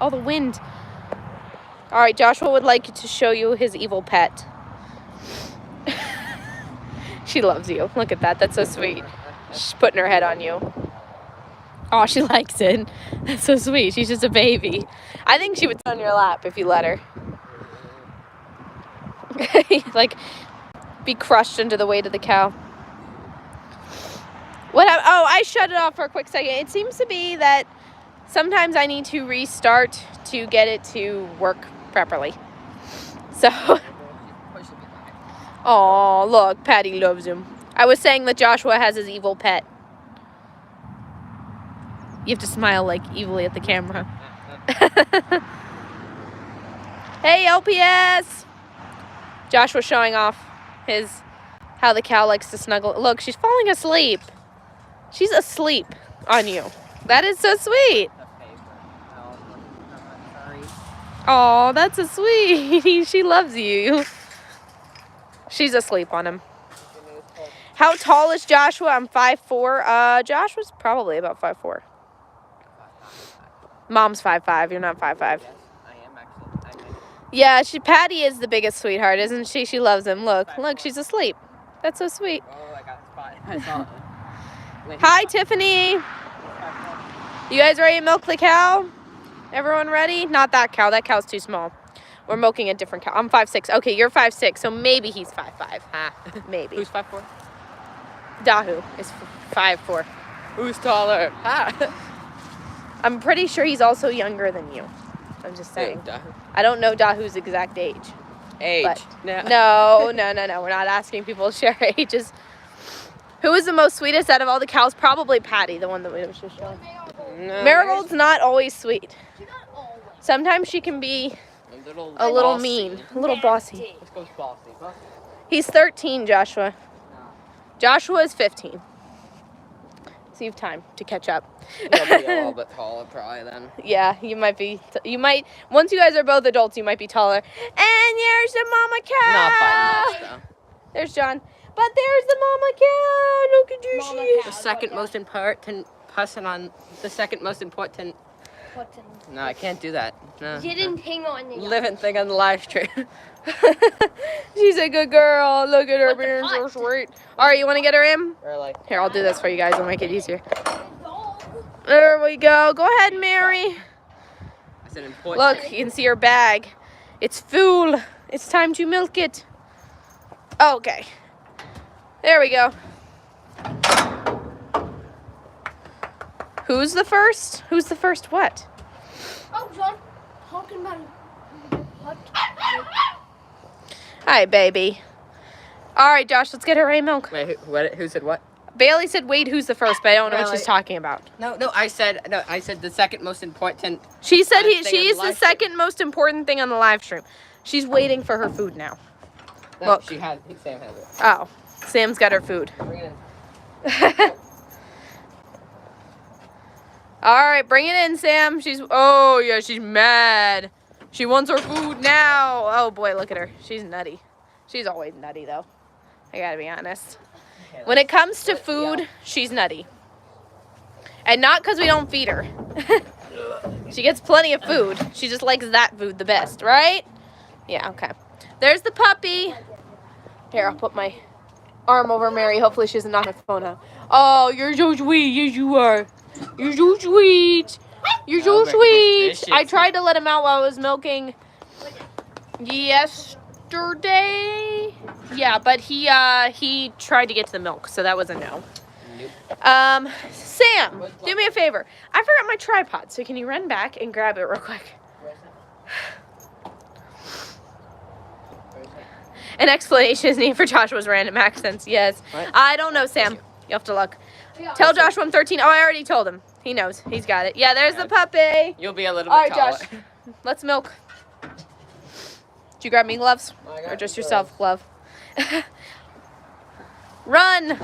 Oh, the wind. All right, Joshua would like to show you his evil pet. She loves you. Look at that. That's so sweet. She's putting her head on you. Oh, she likes it. That's so sweet. She's just a baby. I think she would sit on your lap if you let her. Like, be crushed under the weight of the cow. Oh, I shut it off for a quick second. It seems to be that sometimes I need to restart to get it to work properly. So, oh, look, Patty loves him. I was saying that Joshua has his evil pet. You have to smile like evilly at the camera. Hey, LPS! Joshua's showing off how the cow likes to snuggle. Look, she's falling asleep. She's asleep on you. That is so sweet. Oh, that's so sweet. She loves you. She's asleep on him. How tall is Joshua? I'm 5'4". Joshua's probably about 5'4". Mom's 5'5". You're not 5'5". Yes, I am actually. Yeah, Patty is the biggest sweetheart, isn't she? She loves him. Look, she's asleep. That's so sweet. Oh, I got a spot. I saw it. Wait, Hi, Tiffany. You guys ready to milk the cow? Everyone ready? Not that cow. That cow's too small. We're milking a different cow. I'm 5'6". Okay, you're 5'6", so maybe he's 5'5". Maybe. Who's 5'4"? Dahu is 5'4". Who's taller? I'm pretty sure he's also younger than you. I'm just saying. Dahu. I don't know Dahu's exact age. Age? No. We're not asking people to share ages. Who is the most sweetest out of all the cows? Probably Patty, the one that we was just showing. No, Marigold's not always sweet. Sometimes she can be a little mean, a little bossy. Let's go bossy. He's 13, Joshua. Joshua is 15. So you have time to catch up. You'll be a little bit taller probably then. Yeah, you might, once you guys are both adults, you might be taller. And there's the mama cow. Not by much though. There's John. But there's the mama cow. Look at you. The second most important person on the second most important. No, I can't do that. No. Didn't hang on the Living thing on the live stream. She's a good girl. Look at her being so sweet. All right, you want to get her in? Really? Here, I'll do this for you guys. I'll make it easier. There we go. Go ahead, Mary. That's an important. Look, you can see her bag. It's full. It's time to milk it. Okay. There we go. Who's the first? Who's the first what? Oh, John, talking about what? Hi, baby. All right, Josh, let's get her a milk. Wait, who said what? Bailey said, wait, who's the first? But I don't know what Really? she's talking about. No, I said the second most important. She said Thing she's on the the live second most important thing on the live stream. She's waiting for her food now. No, Look. Sam has it. Oh, Sam's got her food. Bring it in. All right, bring it in, Sam. She's mad. She wants her food now. Oh boy, look at her. She's nutty. She's always nutty though. I gotta be honest. When it comes to food, she's nutty. And not because we don't feed her. She gets plenty of food. She just likes that food the best, right? Yeah, okay. There's the puppy. Here, I'll put my arm over Mary. Hopefully she doesn't knock my phone out. Oh, you're so sweet. Yes, you are. You're so sweet. You're so sweet. I tried to let him out while I was milking yesterday. Yeah, but he tried to get to the milk, so that was a no. Nope. Sam, do me a favor. I forgot my tripod, so can you run back and grab it real quick? An explanation is needed for Joshua's random accents. Yes. What? I don't know, Sam. You have to look. Tell Joshua I'm 13. Oh, I already told him. He knows. He's got it. Yeah, there's the puppy. You'll be a little All bit right, taller. Josh. Let's milk. Did you grab me gloves? I got Or just you yourself glove? Run.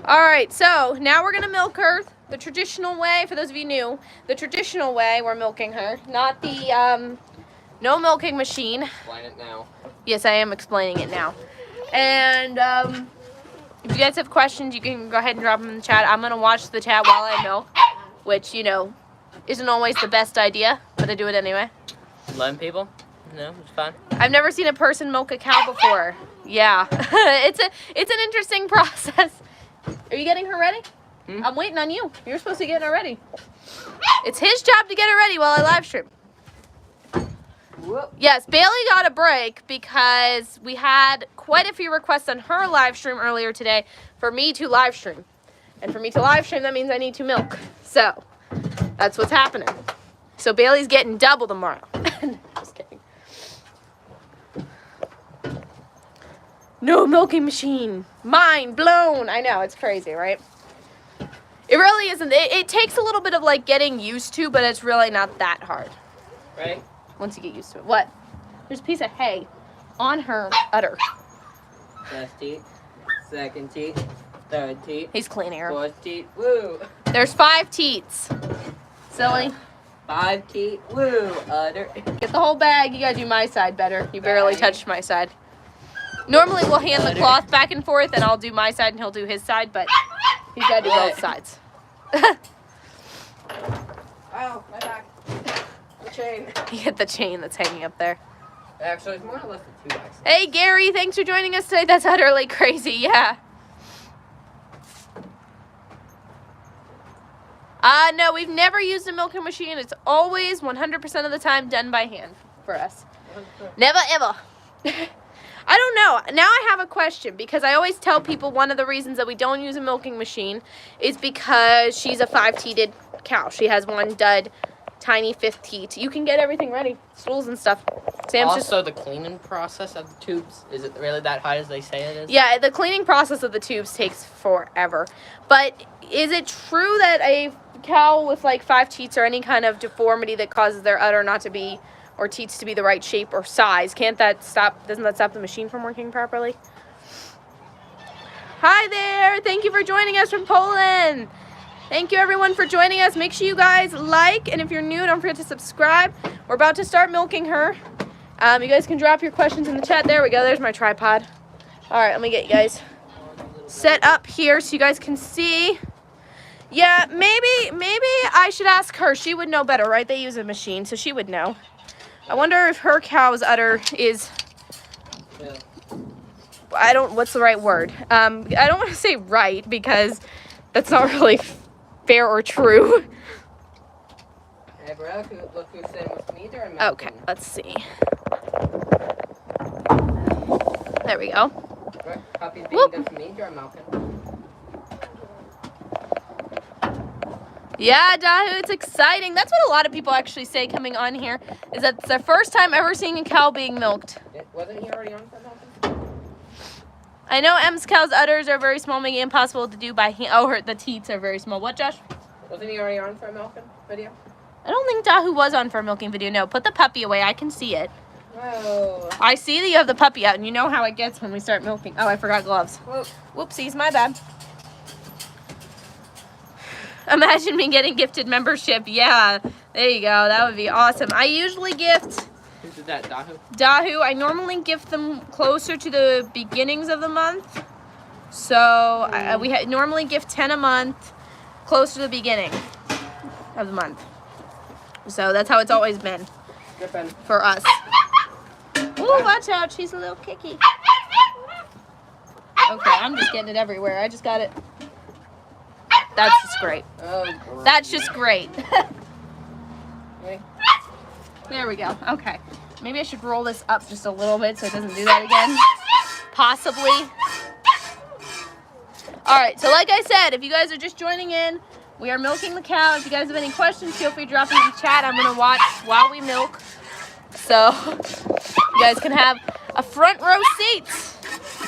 All right, so now we're going to milk her the traditional way. For those of you new, the traditional way we're milking her. Not the no milking machine. Explain it now. Yes, I am explaining it now. And if you guys have questions, you can go ahead and drop them in the chat. I'm going to watch the chat while I milk, which, you know, isn't always the best idea, but I do it anyway. Letting people? No, it's fine. I've never seen a person milk a cow before. Yeah, it's an interesting process. Are you getting her ready? I'm waiting on you. You're supposed to get her ready. It's his job to get her ready while I live stream. Whoop. Yes, Bailey got a break because we had quite a few requests on her live stream earlier today for me to live stream. And for me to live stream, that means I need to milk. So, that's what's happening. So Bailey's getting double tomorrow. Just kidding. No milking machine. Mind blown. I know, it's crazy, right? It really isn't. It takes a little bit of like getting used to, but it's really not that hard. Right? Once you get used to it. What? There's a piece of hay on her udder. First teat, second teat, third teat, He's cleaning her. fourth teat, woo! There's 5 teats. Silly. 5 teat, woo! Udder. Get the whole bag. You gotta do my side better. You barely touched my side. Normally we'll hand the cloth back and forth and I'll do my side and he'll do his side, but he's gotta do both sides. Oh, my back. The chain. You get the chain that's hanging up there. Actually, it's more or less a 2x. Hey Gary, thanks for joining us today. That's utterly crazy, yeah. No, we've never used a milking machine. It's always 100% of the time done by hand for us. Never ever. I don't know. Now I have a question because I always tell people one of the reasons that we don't use a milking machine is because she's a 5-teated cow. She has one dud, tiny 5th teat. You can get everything ready, stools and stuff. Sam's also, the cleaning process of the tubes, is it really that hard as they say it is? Yeah, the cleaning process of the tubes takes forever. But is it true that a cow with like 5 teats or any kind of deformity that causes their udder not to be, or teats to be the right shape or size, doesn't that stop the machine from working properly? Hi there, thank you for joining us from Poland. Thank you everyone for joining us. Make sure you guys like, and if you're new, don't forget to subscribe. We're about to start milking her. You guys can drop your questions in the chat. There we go, there's my tripod. All right, let me get you guys set up here so you guys can see. Yeah, maybe I should ask her. She would know better, right? They use a machine, so she would know. I wonder if her cow's udder is, what's the right word? I don't want to say right because that's not really fair or true. Hey, Brooke, look who's sitting with me during milking. Okay, let's see. There we go. Brooke, puppy's being good to me during milking. Yeah, Dahu, it's exciting. That's what a lot of people actually say coming on here, is that it's their first time ever seeing a cow being milked. Wasn't he already on for milking? I know M's cow's udders are very small, making it impossible to do by hand. Oh, the teats are very small. What, Josh? Wasn't he already on for a milking video? I don't think Dahu was on for a milking video. No, put the puppy away. I can see it. Whoa. I see that you have the puppy out, and you know how it gets when we start milking. Oh, I forgot gloves. Whoa. Whoopsies, my bad. Imagine me getting gifted membership. Yeah, there you go. That would be awesome. I usually gift Who did that, Dahu? Dahu. I normally gift them closer to the beginnings of the month. So we normally gift 10 a month, close to the beginning of the month. So that's how it's always been for us. Oh, watch out. She's a little kicky. Okay, I'm just getting it everywhere. I just got it. That's just great. Oh, That's just great. There we go. Okay. Maybe I should roll this up just a little bit so it doesn't do that again. Possibly. All right. So like I said, if you guys are just joining in, we are milking the cow. If you guys have any questions, feel free to drop them in the chat. I'm going to watch while we milk. So you guys can have a front row seat.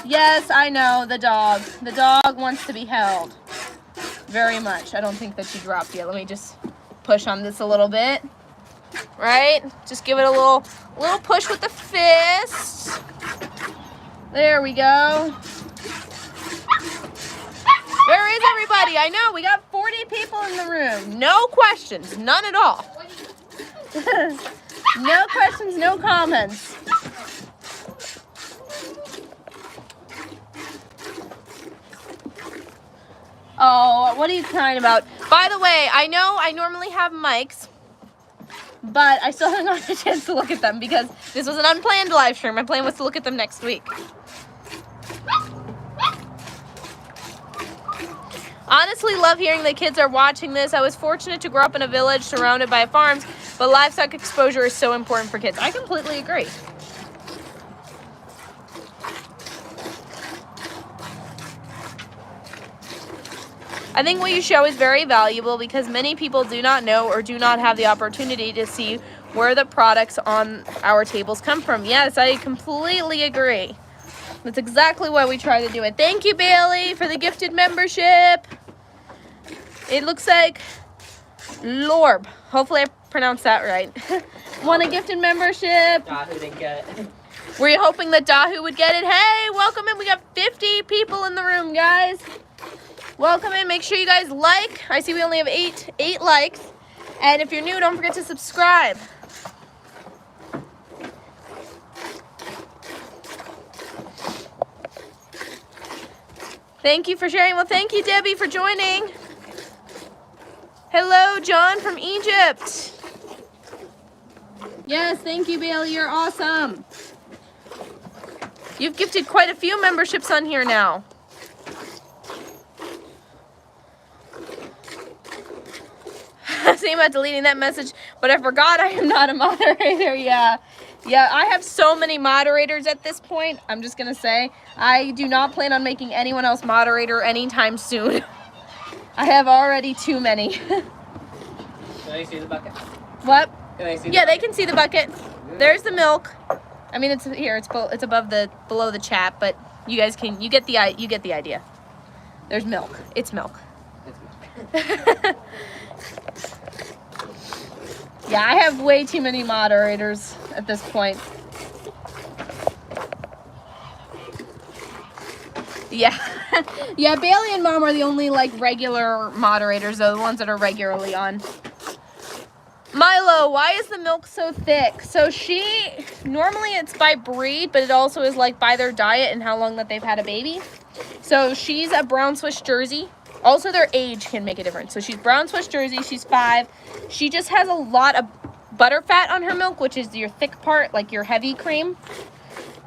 Yes, I know. The dog. The dog wants to be held. Very much. I don't think that she dropped yet. Let me just push on this a little bit. Right? Just give it a little push with the fist. There we go. Where is everybody? I know, we got 40 people in the room. No questions. None at all. No questions, no comments. Oh, what are you crying about? By the way, I know I normally have mics, but I still haven't gotten a chance to look at them because this was an unplanned live stream. My plan was to look at them next week. Honestly, love hearing that kids are watching this. I was fortunate to grow up in a village surrounded by farms, but livestock exposure is so important for kids. I completely agree. I think what you show is very valuable because many people do not know or do not have the opportunity to see where the products on our tables come from. Yes, I completely agree. That's exactly why we try to do it. Thank you, Bailey, for the gifted membership. It looks like Lorb. Hopefully I pronounced that right. Want a gifted membership? Dahu didn't get it. Were you hoping that Dahu would get it? Hey, welcome in. We got 50 people in the room, guys. Welcome in. Make sure you guys like. I see we only have eight likes. And if you're new, don't forget to subscribe. Thank you for sharing. Well, thank you, Debbie, for joining. Hello, John from Egypt. Yes, thank you, Bailey. You're awesome. You've gifted quite a few memberships on here now. Thinking about deleting that message, but I forgot I am not a moderator. Yeah, I have so many moderators at this point. I'm just gonna say I do not plan on making anyone else moderator anytime soon. I have already too many. Can I see the bucket? What? Can I see Yeah, they can see the bucket. There's the milk. I mean, it's here. It's above below the chat, but you guys can you get the idea. There's milk. It's milk. Yeah, I have way too many moderators at this point. Yeah. Yeah, Bailey and Mom are the only like regular moderators, though, the ones that are regularly on. Milo, why is the milk so thick? So normally it's by breed, but it also is like by their diet and how long that they've had a baby. So she's a brown Swiss Jersey. Also, their age can make a difference. So she's brown Swiss Jersey. She's 5. She just has a lot of butter fat on her milk, which is your thick part, like your heavy cream.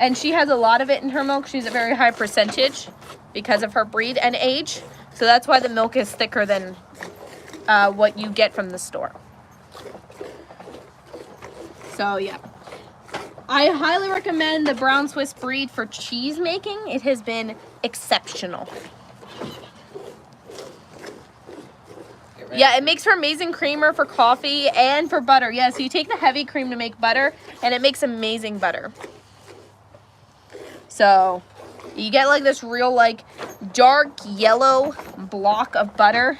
And she has a lot of it in her milk. She's a very high percentage because of her breed and age. So that's why the milk is thicker than what you get from the store. So, yeah. I highly recommend the brown Swiss breed for cheese making. It has been exceptional. Yeah, it makes for amazing creamer for coffee and for butter. Yeah, so you take the heavy cream to make butter, and it makes amazing butter. So you get like this real like dark yellow block of butter.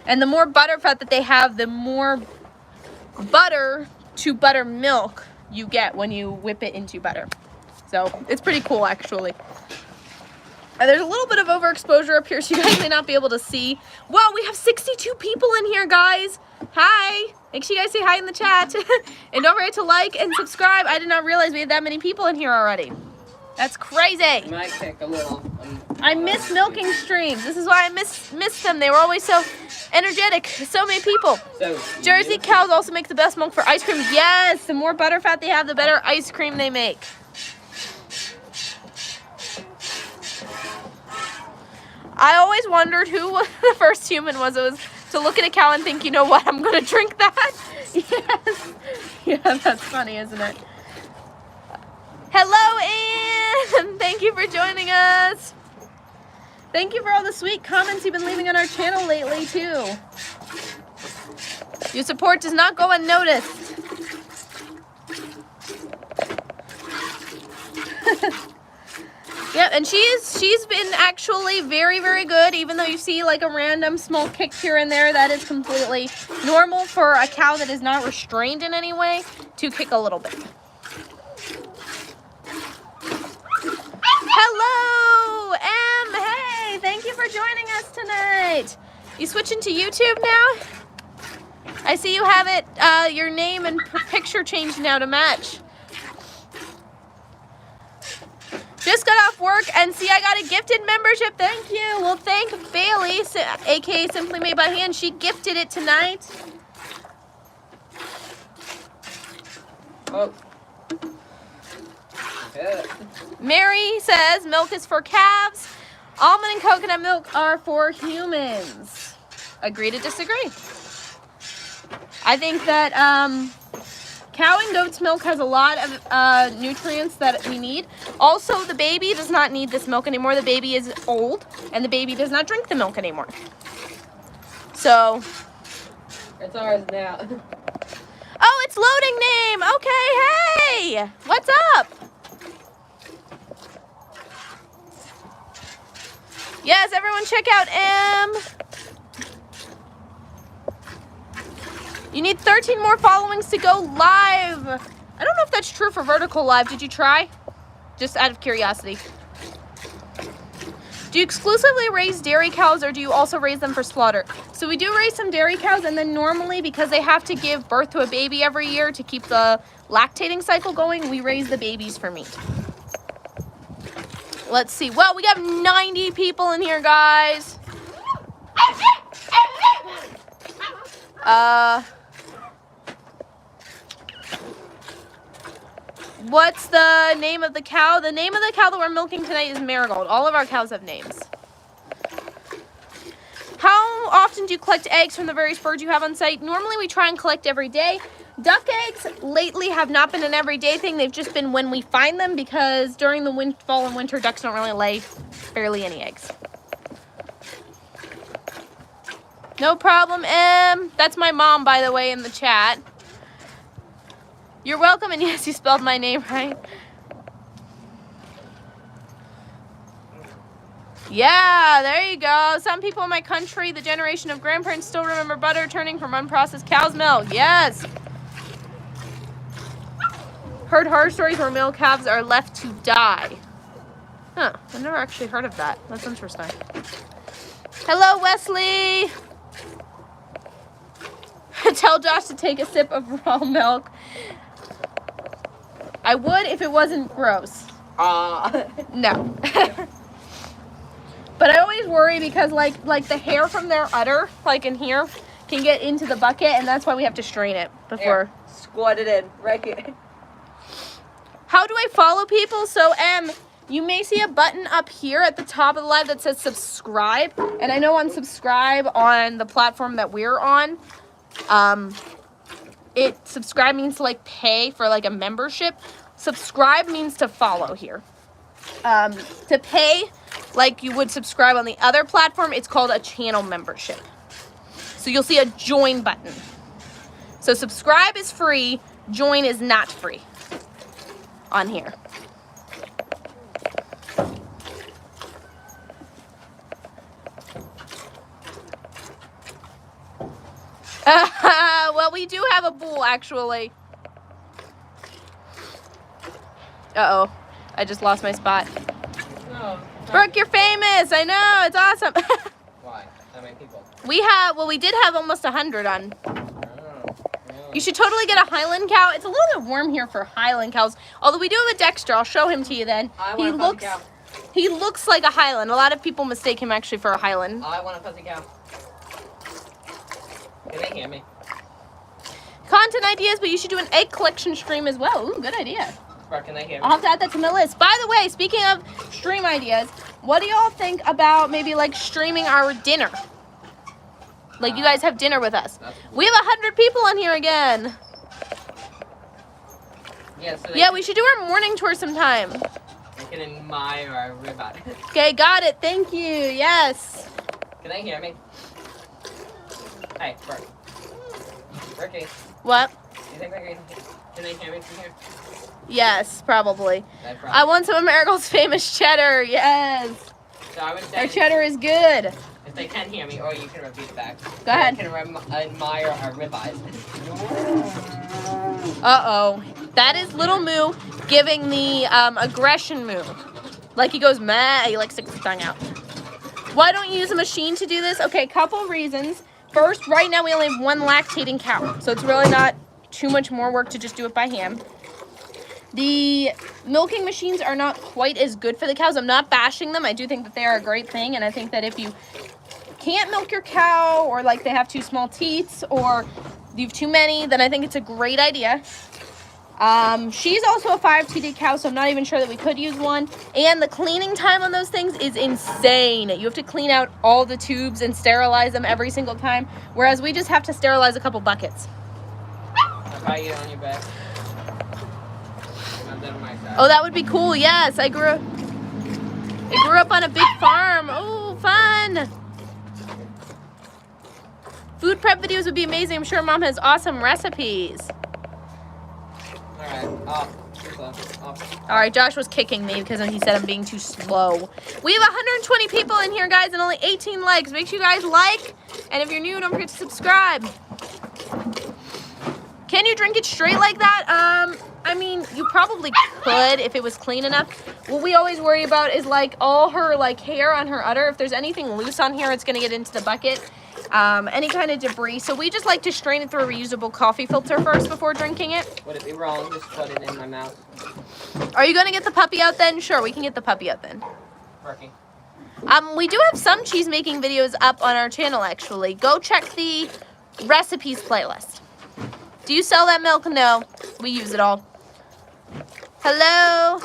And the more butter fat that they have, the more butter to buttermilk you get when you whip it into butter. So it's pretty cool, actually. There's a little bit of overexposure up here, so you guys may not be able to see. Wow, we have 62 people in here, guys. Hi. Make sure you guys say hi in the chat. And don't forget to like and subscribe. I did not realize we had that many people in here already. That's crazy. You might take a little. I miss milking streams. This is why I miss them. They were always so energetic. So many people. So, Jersey cows also make the best milk for ice cream. Yes, the more butter fat they have, the better ice cream they make. I always wondered who the first human was. It was to look at a cow and think, you know what, I'm going to drink that. Yes. Yeah, that's funny, isn't it? Hello, Ann. Thank you for joining us. Thank you for all the sweet comments you've been leaving on our channel lately, too. Your support does not go unnoticed. Yep, and she's been actually very, very good. Even though you see like a random small kick here and there, that is completely normal for a cow that is not restrained in any way to kick a little bit. Hello, Em. Hey, thank you for joining us tonight. You switching to YouTube now? I see you have it, your name and picture changed now to match. Just got off work and see I got a gifted membership. Thank you. Well, thank Bailey, aka Simply Made by Hand. She gifted it tonight. Oh. Yeah. Mary says milk is for calves. Almond and coconut milk are for humans. Agree to disagree. I think that cow and goat's milk has a lot of nutrients that we need. Also, the baby does not need this milk anymore. The baby is old, and the baby does not drink the milk anymore. So, It's ours now. oh, it's loading name. Okay, hey, what's up? Yes, everyone check out M. You need 13 more followings to go live. I don't know if that's true for vertical live. Did you try? Just out of curiosity. Do you exclusively raise dairy cows or do you also raise them for slaughter? So we do raise some dairy cows, and then normally because they have to give birth to a baby every year to keep the lactating cycle going, we raise the babies for meat. Let's see. Well, we got 90 people in here, guys. What's the name of the cow? The name of the cow that we're milking tonight is Marigold. All of our cows have names. How often do you collect eggs from the various birds you have on site? Normally we try and collect every day. Duck eggs lately have not been an everyday thing. They've just been when we find them, because during the fall and winter, ducks don't really lay barely any eggs. No problem, M. That's my mom, by the way, in the chat. You're welcome, and yes, you spelled my name right. Yeah, there you go. Some people in my country, the generation of grandparents, still remember butter turning from unprocessed cow's milk. Yes. Heard horror stories where male calves are left to die. Huh, I've never actually heard of that. That's interesting. Hello, Wesley. Tell Josh to take a sip of raw milk. I would if it wasn't gross. No. But I always worry because like the hair from their udder, like in here, can get into the bucket, and that's why we have to strain it before. Here, squat it in, right here. How do I follow people? So you may see a button up here at the top of the live that says subscribe. And I know on subscribe on the platform that we're on, subscribe means to like pay for like a membership. Subscribe means to follow here. To pay, like you would subscribe on the other platform, it's called a channel membership. So you'll see a join button. So subscribe is free, join is not free on here. Well, we do have a bull, actually. Uh-oh. I just lost my spot. No. Brooke, you're famous. I know. It's awesome. Why? How many people? We did have almost 100 on. You should totally get a Highland cow. It's a little bit warm here for Highland cows. Although we do have a Dexter. I'll show him to you then. He looks like a Highland. A lot of people mistake him actually for a Highland. I want a fuzzy cow. Can they hear me? Content ideas, but you should do an egg collection stream as well. Ooh, good idea. Brooke, can they hear me? I'll have to add that to my list. By the way, speaking of stream ideas, what do y'all think about maybe like streaming our dinner? Like you guys have dinner with us. We have 100 people on here again. Yeah, so Yeah, we should do our morning tour sometime. They can admire our ribeye. Okay, got it. Thank you. Yes. Can they hear me? Hey, Brooke. Brookie, What? you think can they hear me from here? Yes, probably. I want some of Marigold's famous cheddar. Yes. So I would say Our cheddar is good. if they can hear me, or you can repeat it back. Go ahead. They can admire our ribeyes. Uh-oh. That is Little Moo giving the aggression moo. Like he goes, meh, he like sticks his tongue out. Why don't you use a machine to do this? Okay, couple reasons. First, right now we only have one lactating cow, so it's really not too much more work to just do it by hand. The milking machines are not quite as good for the cows. I'm not bashing them. I do think that they are a great thing, and I think that if you can't milk your cow, or like they have too small teats, or you have too many, then I think it's a great idea. She's also a 5 TD cow, so I'm not even sure that we could use one. And the cleaning time on those things is insane. You have to clean out all the tubes and sterilize them every single time, whereas we just have to sterilize a couple buckets. If I get on your back. Oh, that would be cool. Yes, I grew up on a big farm. Oh, fun. Food prep videos would be amazing. I'm sure Mom has awesome recipes. Alright, off. All right, Josh was kicking me because he said I'm being too slow. We have 120 people in here, guys, and only 18 likes. Make sure you guys like, and if you're new, don't forget to subscribe. Can you drink it straight like that? I mean, you probably could if it was clean enough. What we always worry about is like all her like hair on her udder. If there's anything loose on here, it's gonna get into the bucket. Any kind of debris. So we just like to strain it through a reusable coffee filter first before drinking it. Would it be wrong just put it in my mouth? Are you gonna get the puppy out then? Sure, we can get the puppy out then. Perky. We do have some cheese making videos up on our channel actually. Go check the recipes playlist. Do you sell that milk? No, we use it all. Hello?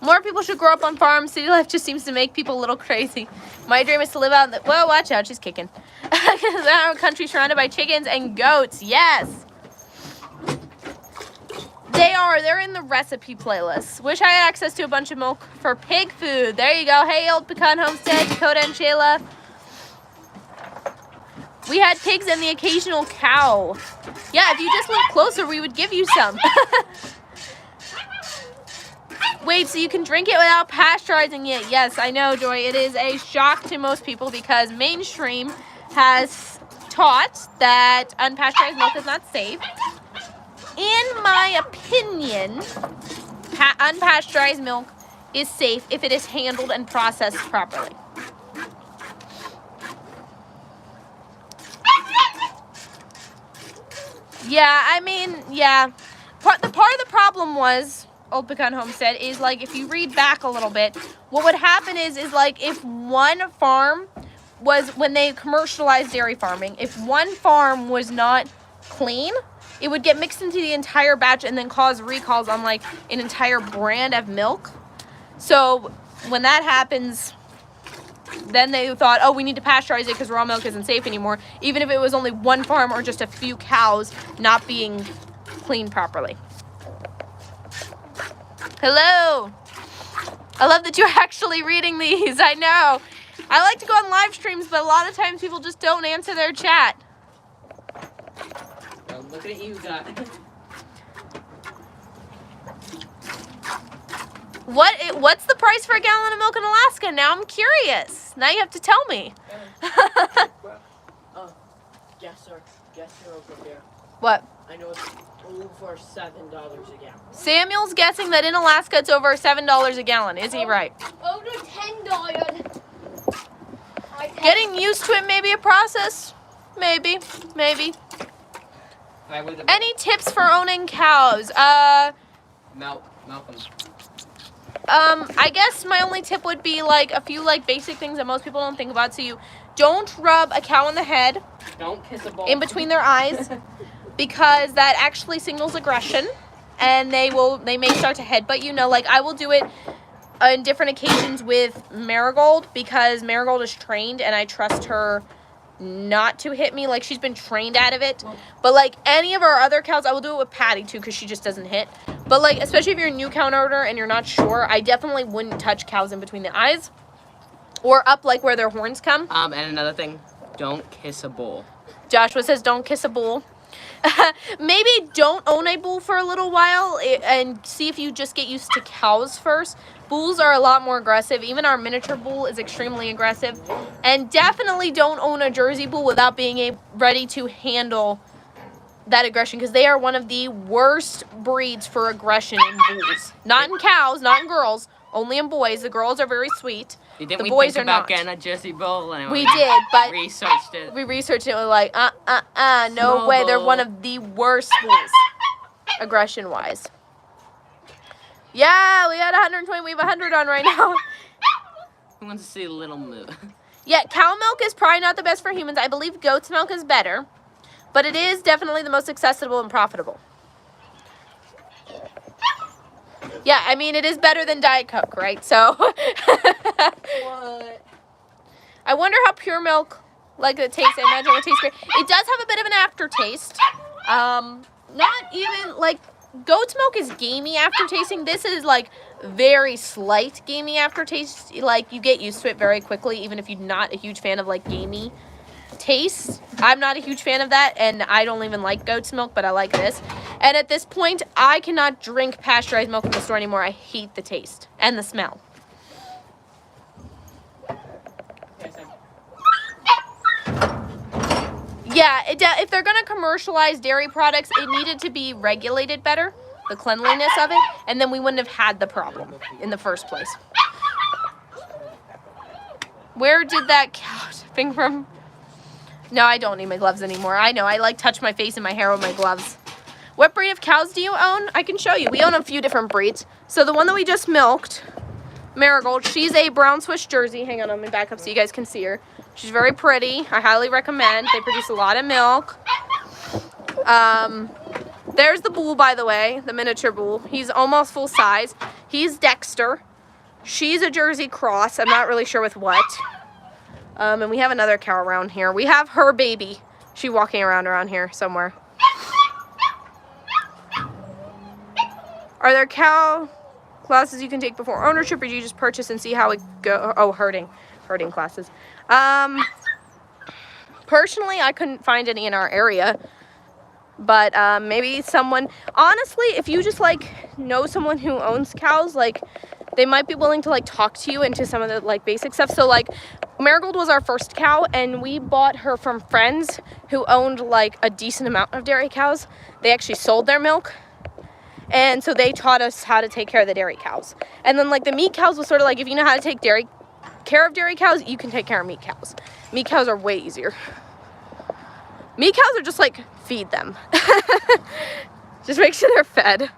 More people should grow up on farms. City life just seems to make people a little crazy. My dream is to live out in the... Well, watch out. She's kicking. Our country surrounded by chickens and goats. Yes. They're in the recipe playlist. Wish I had access to a bunch of milk for pig food. There you go. Hey, Old Pecan Homestead, Dakota and Shayla. We had pigs and the occasional cow. Yeah, if you just look closer, we would give you some. Wait, so you can drink it without pasteurizing it? Yes, I know, Joy. It is a shock to most people because mainstream has taught that unpasteurized milk is not safe. In my opinion, unpasteurized milk is safe if it is handled and processed properly. Yeah, I mean, yeah. Part of the problem was, Old Pecan Homestead, is like if you read back a little bit, what would happen is like if one farm was, when they commercialized dairy farming, if one farm was not clean, it would get mixed into the entire batch and then cause recalls on like an entire brand of milk. So when that happens, then they thought, oh, we need to pasteurize it because raw milk isn't safe anymore, even if it was only one farm or just a few cows not being cleaned properly. Hello. I love that you're actually reading these. I know. I like to go on live streams, but a lot of times people just don't answer their chat. Well, look at you, guys. What's the price for a gallon of milk in Alaska? Now I'm curious. Now you have to tell me. Guess over there. What? I know it's over $7 a gallon. Samuel's guessing that in Alaska it's over $7 a gallon. Is he right? Over $10. Getting used to it may be a process. Maybe. Any tips for owning cows? Malcolm. I guess my only tip would be like a few like basic things that most people don't think about. So you don't rub a cow on the head. Don't kiss a bull. In between their eyes, because that actually signals aggression, and they may start to headbutt you. No, like I will do it on different occasions with Marigold because Marigold is trained and I trust her not to hit me. Like she's been trained out of it. But like any of our other cows, I will do it with Patty too because she just doesn't hit. But like especially if you're a new cow owner and you're not sure, I definitely wouldn't touch cows in between the eyes or up like where their horns come. And another thing, don't kiss a bull. Joshua says don't kiss a bull. Maybe don't own a bull for a little while and see if you just get used to cows first. Bulls are a lot more aggressive. Even our miniature bull is extremely aggressive. And definitely don't own a Jersey bull without being ready to handle that aggression because they are one of the worst breeds for aggression in bulls. Not in cows, not in girls, only in boys. The girls are very sweet. Didn't The we boys think are about not. getting a Jersey Bull? And We did, but researched it. we researched it and we're like, no Small way. They're bull. one of the worst bulls, aggression-wise. Yeah, we had 120. We have 100 on right now. Who wants to see a little moo? Yeah, cow milk is probably not the best for humans. I believe goat's milk is better, but it is definitely the most accessible and profitable. Yeah, I mean, it is better than Diet Coke, right? So, What? I wonder how pure milk, like it tastes. I imagine it would taste great. It does have a bit of an aftertaste. Not even, like, goat's milk is gamey aftertasting. This is, like, very slight gamey aftertaste. Like, you get used to it very quickly, even if you're not a huge fan of, like, gamey taste. I'm not a huge fan of that, and I don't even like goat's milk, but I like this. And at this point, I cannot drink pasteurized milk from the store anymore. I hate the taste and the smell. Yeah, if they're going to commercialize dairy products, it needed to be regulated better, the cleanliness of it, and then we wouldn't have had the problem in the first place. Where did that cow thing from? No, I don't need my gloves anymore. I know, I like touch my face and my hair with my gloves. What breed of cows do you own? I can show you. We own a few different breeds. So the one that we just milked, Marigold, she's a brown Swiss Jersey. Hang on, let me back up so you guys can see her. She's very pretty. I highly recommend. They produce a lot of milk. There's the bull, by the way, the miniature bull. He's almost full size. He's Dexter. She's a Jersey cross. I'm not really sure with what. And we have another cow around here. We have her baby. She's walking around here somewhere. Are there cow classes you can take before ownership, or do you just purchase and see how it go? Oh, herding classes. Personally, I couldn't find any in our area, but maybe someone, honestly, if you just like know someone who owns cows, like they might be willing to like talk to you into some of the like basic stuff. So like Marigold was our first cow, and we bought her from friends who owned like a decent amount of dairy cows. They actually sold their milk. And so they taught us how to take care of the dairy cows. And then like the meat cows was sort of like, if you know how to take care of dairy cows, you can take care of meat cows. Meat cows are way easier. Meat cows are just like, feed them. Just make sure they're fed.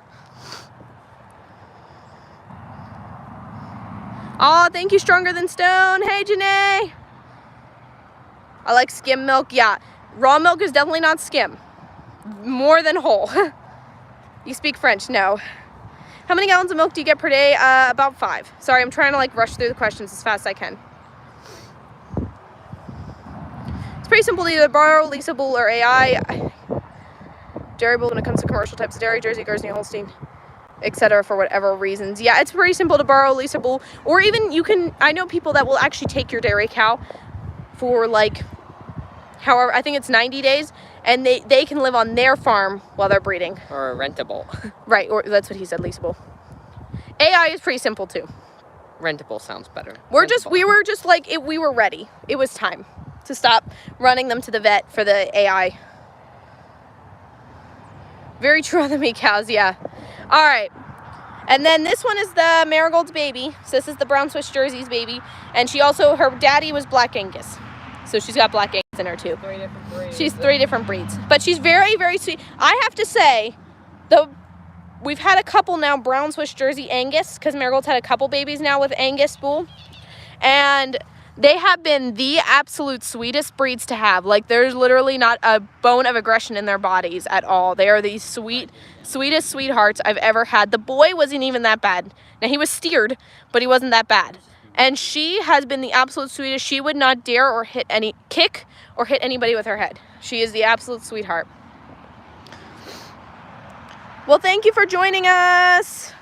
Oh, thank you, Stronger Than Stone. Hey, Janae. I like skim milk. Yeah, raw milk is definitely not skim. More than whole. You speak French? No. How many gallons of milk do you get per day? About 5. Sorry, I'm trying to like rush through the questions as fast as I can. It's pretty simple to either borrow, lease a bull, or AI. Dairy bull when it comes to commercial types of dairy, Jersey, Guernsey, Holstein, etc. for whatever reasons. Yeah, it's pretty simple to borrow, lease a bull, or even you can, I know people that will actually take your dairy cow for like, however, I think it's 90 days. And they can live on their farm while they're breeding. Or a rentable. Right, or that's what he said, leasable. AI is pretty simple too. Rentable sounds better. We were just like, we were ready. It was time to stop running them to the vet for the AI. Very true on the meat cows, yeah. All right. And then this one is the Marigold's baby. So this is the brown Swiss Jersey's baby. And she also, her daddy was Black Angus. So she's got Black Angus in her too. 3 different breeds. She's 3 different breeds. But she's very, very sweet. I have to say, we've had a couple now, brown Swiss Jersey Angus, because Marigold's had a couple babies now with Angus bull. And they have been the absolute sweetest breeds to have. Like, there's literally not a bone of aggression in their bodies at all. They are the sweetest sweethearts I've ever had. The boy wasn't even that bad. Now, he was steered, but he wasn't that bad. And she has been the absolute sweetest. She would not dare or kick or hit anybody with her head. She is the absolute sweetheart. Well, thank you for joining us.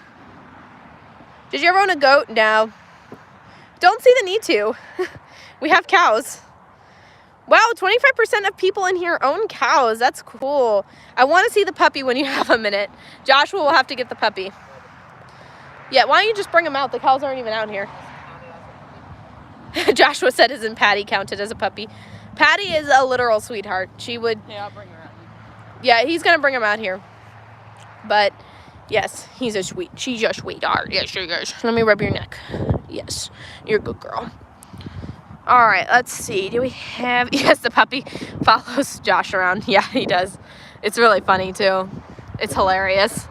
Did you ever own a goat? No. Don't see the need to. We have cows. Wow, 25% of people in here own cows. That's cool. I want to see the puppy when you have a minute. Joshua will have to get the puppy. Yeah, why don't you just bring him out? The cows aren't even out here. Joshua said, isn't Patty counted as a puppy? Patty is a literal sweetheart. She would... Yeah, I'll bring her out. Yeah, he's going to bring him out here. But, yes, she's a sweetheart. Yes, she is. Let me rub your neck. Yes, you're a good girl. All right, let's see. Do we have... Yes, the puppy follows Josh around. Yeah, he does. It's really funny, too. It's hilarious.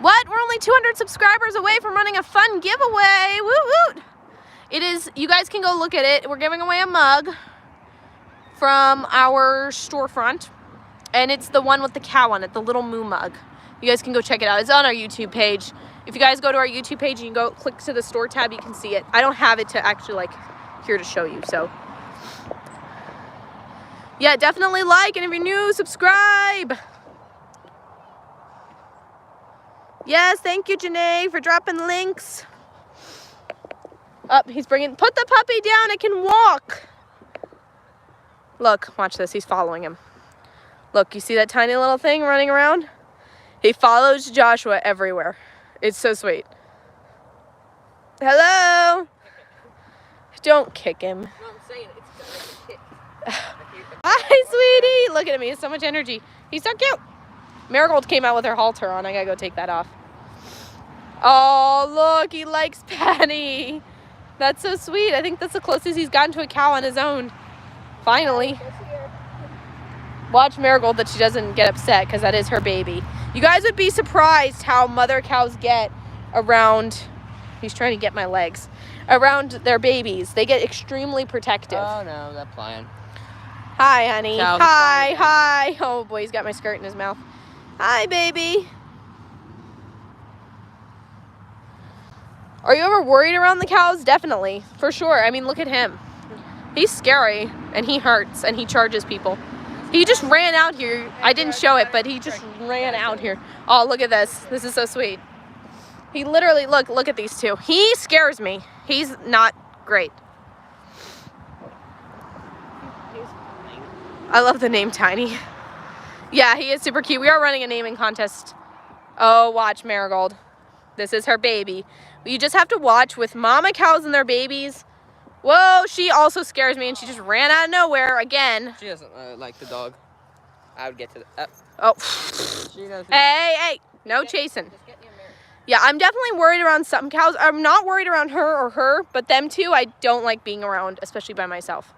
What? We're only 200 subscribers away from running a fun giveaway. Woo woo! It is... You guys can go look at it. We're giving away a mug from our storefront. And it's the one with the cow on it, the little moo mug. You guys can go check it out. It's on our YouTube page. If you guys go to our YouTube page and you go click to the store tab, you can see it. I don't have it to actually like here to show you, so. Yeah, definitely like, and if you're new, subscribe. Yes, thank you, Janae, for dropping links. Up, he's bringing, put the puppy down, it can walk. Look, watch this, he's following him. Look, you see that tiny little thing running around? He follows Joshua everywhere. It's so sweet. Hello? Don't kick him. No, I'm saying it's a kick. Hi, sweetie. Look at him. He has so much energy. He's so cute. Marigold came out with her halter on. I gotta go take that off. Oh, look. He likes Patty. That's so sweet. I think that's the closest he's gotten to a cow on his own. Finally. Watch Marigold that she doesn't get upset because that is her baby. You guys would be surprised how mother cows get around, he's trying to get my legs, around their babies. They get extremely protective. Oh no, that flying. Hi, honey. Cow, Hi, flying. hi. Oh boy, he's got my skirt in his mouth. Hi, baby. Are you ever worried around the cows? Definitely, for sure. I mean, look at him. He's scary, and he hurts, and he charges people. He just ran out here. I didn't show it, but he just ran out here. Oh, look at this. This is so sweet. He literally, look at these two. He scares me. He's not great. I love the name Tiny. Yeah, he is super cute. We are running a naming contest. Oh, watch Marigold. This is her baby. You just have to watch with mama cows and their babies. Whoa, she also scares me, and she just ran out of nowhere again. She doesn't like the dog. I would get to the... Oh. She doesn't. Hey, no chasing. Yeah, I'm definitely worried around some cows. I'm not worried around her, but them two I don't like being around, especially by myself.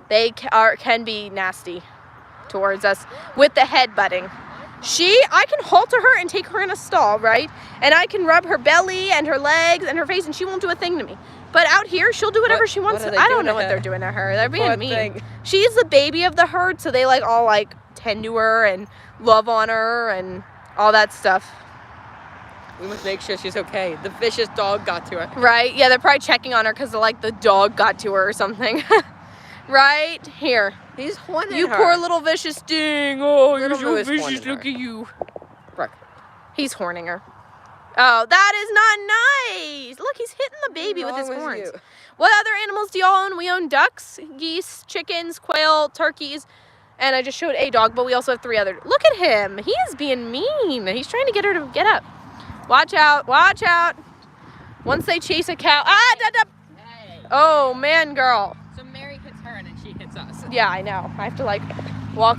They can be nasty towards us with the headbutting. I can halter her and take her in a stall, right? And I can rub her belly and her legs and her face, and she won't do a thing to me. But out here, she'll do whatever she wants. I don't know what they're doing to her. They're being mean. She's the baby of the herd, so they all tend to her and love on her and all that stuff. We must make sure she's okay. The vicious dog got to her. Right? Yeah, they're probably checking on her because the dog got to her or something. Right? Here. He's horning You her. poor little vicious thing. Oh, you're Little so Moo is vicious. horning Look her. at you. Brooke. He's horning her. Oh, that is not nice. Look, he's hitting the baby with his What's wrong with horns. you? What other animals do y'all own? We own ducks, geese, chickens, quail, turkeys, and I just showed a dog, but we also have 3 other. Look at him. He is being mean. He's trying to get her to get up. Watch out. Watch out. Once they chase a cow. Hey. Oh, man, girl. So Mary hits her and then she hits us. Yeah, I know. I have to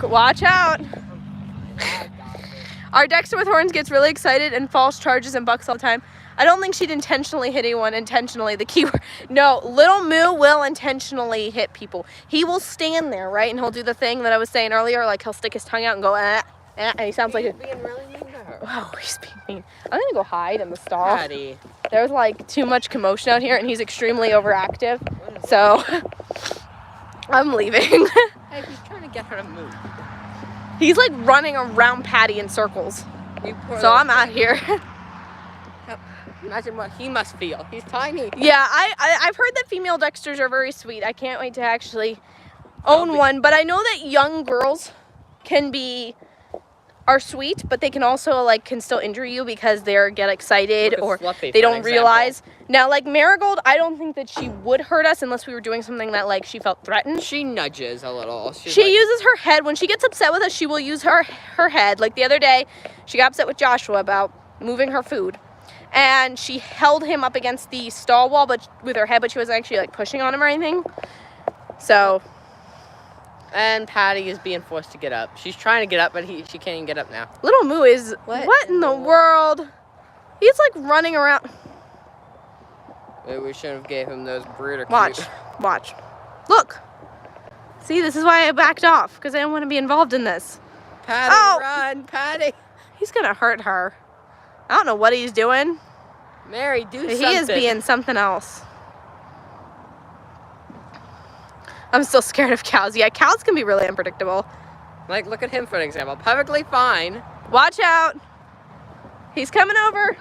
watch out. Our Dexter with horns gets really excited and false charges and bucks all the time. I don't think she'd intentionally hit anyone. Intentionally, the keyword. No, little Moo will intentionally hit people. He will stand there, right? And he'll do the thing that I was saying earlier. He'll stick his tongue out and go, and he sounds like a... being really mean to her. Wow, he's being mean. I'm going to go hide in the stall. Patty. There's too much commotion out here, and he's extremely overactive. So, I'm leaving. Hey, he's trying to get her to move. He's running around Patty in circles. So I'm out here. Imagine what he must feel. He's tiny. Yeah, I've heard that female Dexters are very sweet. I can't wait to actually own one. But I know that young girls are sweet, but they can also can still injure you because they get excited or Fluffy, they for don't realize. Now, Marigold, I don't think that she would hurt us unless we were doing something that she felt threatened. She nudges a little. She uses her head. When she gets upset with us, she will use her head. Like the other day, she got upset with Joshua about moving her food. And she held him up against the stall wall with her head, but she wasn't actually pushing on him or anything. So. And Patty is being forced to get up. She's trying to get up, but she can't even get up now. Little Moo is, what in the world? He's running around. Maybe we shouldn't have gave him those brooder Watch. cubes. Watch. Look. See, this is why I backed off, because I don't want to be involved in this. Patty, Oh! run, Patty. He's going to hurt her. I don't know what he's doing. Mary, do But something. he is being something else. I'm still scared of cows. Yeah, cows can be really unpredictable. Like, look at him for an example. Perfectly fine. Watch out. He's coming over.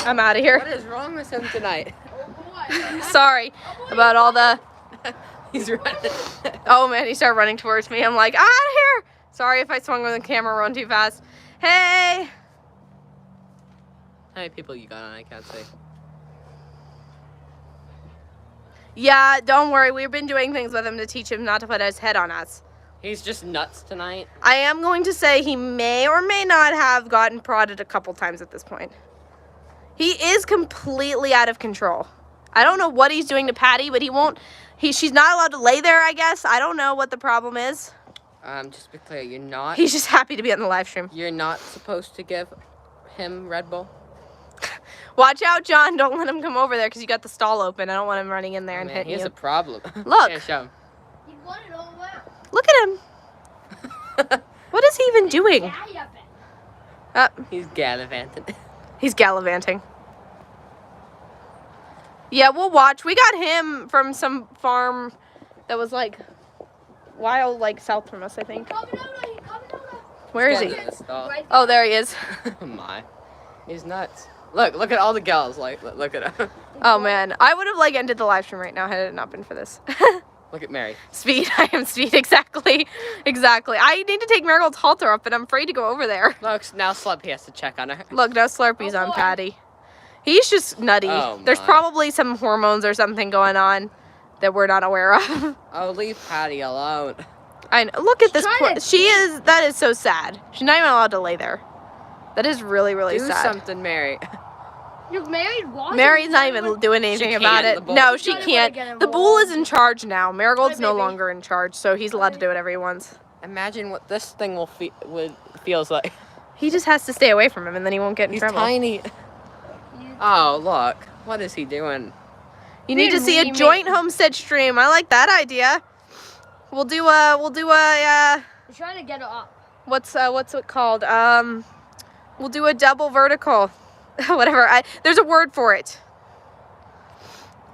I'm out of here. What is wrong with him tonight? Sorry about all the... He's running. Oh, man, he started running towards me. I'm like, out of here. Sorry if I swung with the camera run too fast. Hey. How many people you got on? I can't see. Yeah, don't worry. We've been doing things with him to teach him not to put his head on us. He's just nuts tonight. I am going to say he may or may not have gotten prodded a couple times at this point. He is completely out of control. I don't know what he's doing to Patty, but he won't... She's not allowed to lay there, I guess. I don't know what the problem is. Just to be clear, you're not... He's just happy to be on the live stream. You're not supposed to give him Red Bull? Watch out, John. Don't let him come over there because you got the stall open. I don't want him running in there and hitting He's you. a problem. Look. Can't show him. You want it all out. Look at him. What is he even doing? He's gallivanting. He's gallivanting. Yeah, we'll watch. We got him from some farm that was like wild, like south from us, I think. Where is he? Right Oh, there he is. Oh my. He's nuts. Look at all the gals. Like, look at him. Oh man, I would have like ended the live stream right now had it not been for this. Look at Mary. Speed. I am speed. Exactly. Exactly. I need to take Marigold's halter up, but I'm afraid to go over there. Look, now Slurpee has to check on her. Look, no Slurpees Oh, on boy. Patty. He's just nutty. Oh, There's my. probably some hormones or something going on that we're not aware of. Oh, leave Patty alone. I know. Look at this. trying to- That is so sad. She's not even allowed to lay there. That is really, really Do sad. something, Mary. You're married. Why? Mary's not even doing anything She about can't. it. The bull- No, She's she not even gonna can't. get The bull is involved. in charge now. Marigold's Hi, no baby. longer in charge, so he's allowed to do whatever he wants. Imagine what this thing feels like. He just has to stay away from him, and then he won't get in He's trouble. tiny. Oh, look. What is he doing? You need to see a Being joint Homestead stream. I like that idea. We'll do a He's trying to get it up. what's it called? We'll do a double vertical. Whatever. There's a word for it.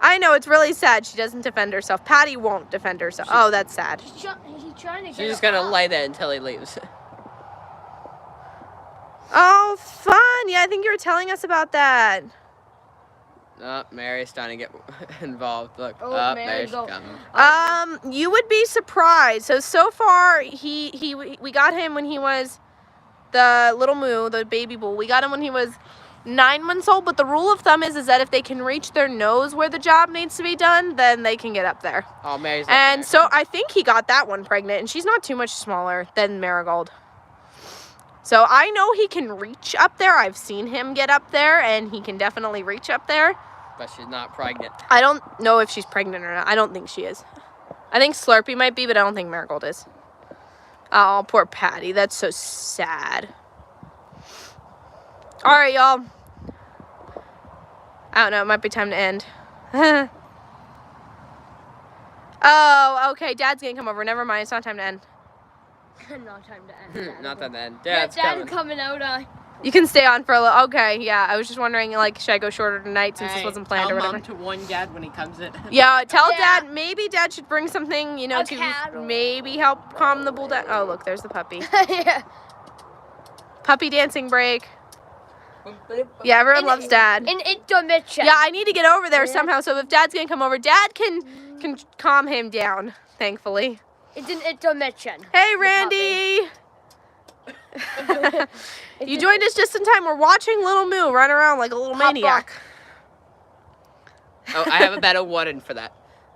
I know, it's really sad she doesn't defend herself. Patty won't defend herself. Oh, that's sad. He's trying to get She's just it gonna up. lay there until he leaves. Oh, fun. Yeah, I think you were telling us about that. Oh, Mary's starting to get involved. Look. Oh, Oh, Mary, there she go. comes. You would be surprised. So far, we got him when he was the little moo, the baby bull. We got him when he was 9 months old, but the rule of thumb is that if they can reach their nose where the job needs to be done, then they can get up there. Oh, Mary's up And there. so I think he got that one pregnant, and she's not too much smaller than Marigold. So I know he can reach up there. I've seen him get up there, and he can definitely reach up there. But she's not pregnant. I don't know if she's pregnant or not. I don't think she is. I think Slurpee might be, but I don't think Marigold is. Oh, poor Patty. That's so sad. All right, y'all. I don't know. It might be time to end. Oh, okay. Dad's going to come over. Never mind. It's not time to end. No time to end. Not that then. Yeah, Dad's Dad's coming. coming out. You can stay on for a little. Okay, yeah. I was just wondering, like, should I go shorter tonight since this wasn't planned or tell whatever? Mom to warn Dad when he comes in. Yeah, tell Yeah. Dad. Maybe Dad should bring something, you know, A to cattle. maybe help calm the bull down. Oh, look, there's the puppy. Yeah. Puppy dancing break. Yeah, everyone loves Dad. In intermission. Yeah, I need to get over there Yeah. somehow. So if Dad's gonna come over, Dad can calm him down. Thankfully. It's an intermission. Hey, Randy. You joined us just in time. We're watching Little Moo run around like a little Papa. maniac. Oh, I have a better warning for that.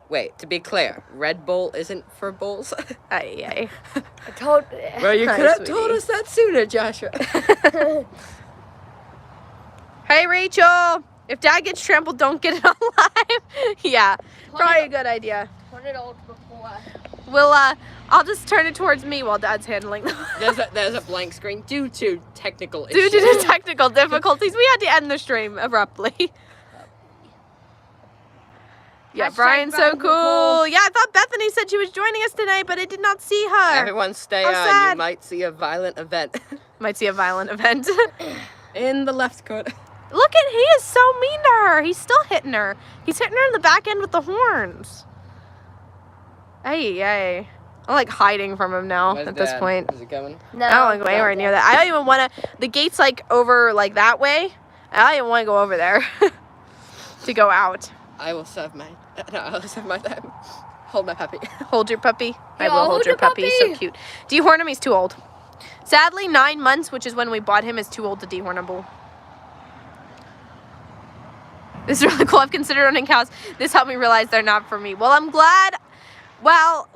Wait, to be clear, Red Bull isn't for bulls. Ay, I told. Well, you Hi, could have sweetie. told us that sooner, Joshua. Hey, Rachel. If Dad gets trampled, don't get it on live. Yeah, probably a good idea. $100 before. We'll I'll just turn it towards me while Dad's handling them. There's a blank screen due to technical Due issues. to the technical difficulties, we had to end the stream abruptly. Yeah, Hashtag Brian's so Brian's so cool. Yeah, I thought Bethany said she was joining us tonight, but I did not see her. Everyone stay How on. sad. You might see a violent event. Might see a violent event. In the left corner. Look at, he is so mean to her. He's still hitting her. He's hitting her in the back end with the horns. Ay. I'm like hiding from him now Where's at this Dad? point. Is he coming? No. I don't want to go anywhere near that. I don't even want to, the gate's like over like that way. I don't even want to go over there to go out. I will serve my. No, I'll serve my time. Hold my puppy. Hold your puppy. I Yeah, will hold your puppy. puppy. So cute. Dehorn him, he's too old. Sadly, 9 months, which is when we bought him, is too old to dehorn a bull. This is really cool. I've considered owning cows. This helped me realize they're not for me. Well, I'm glad. Well,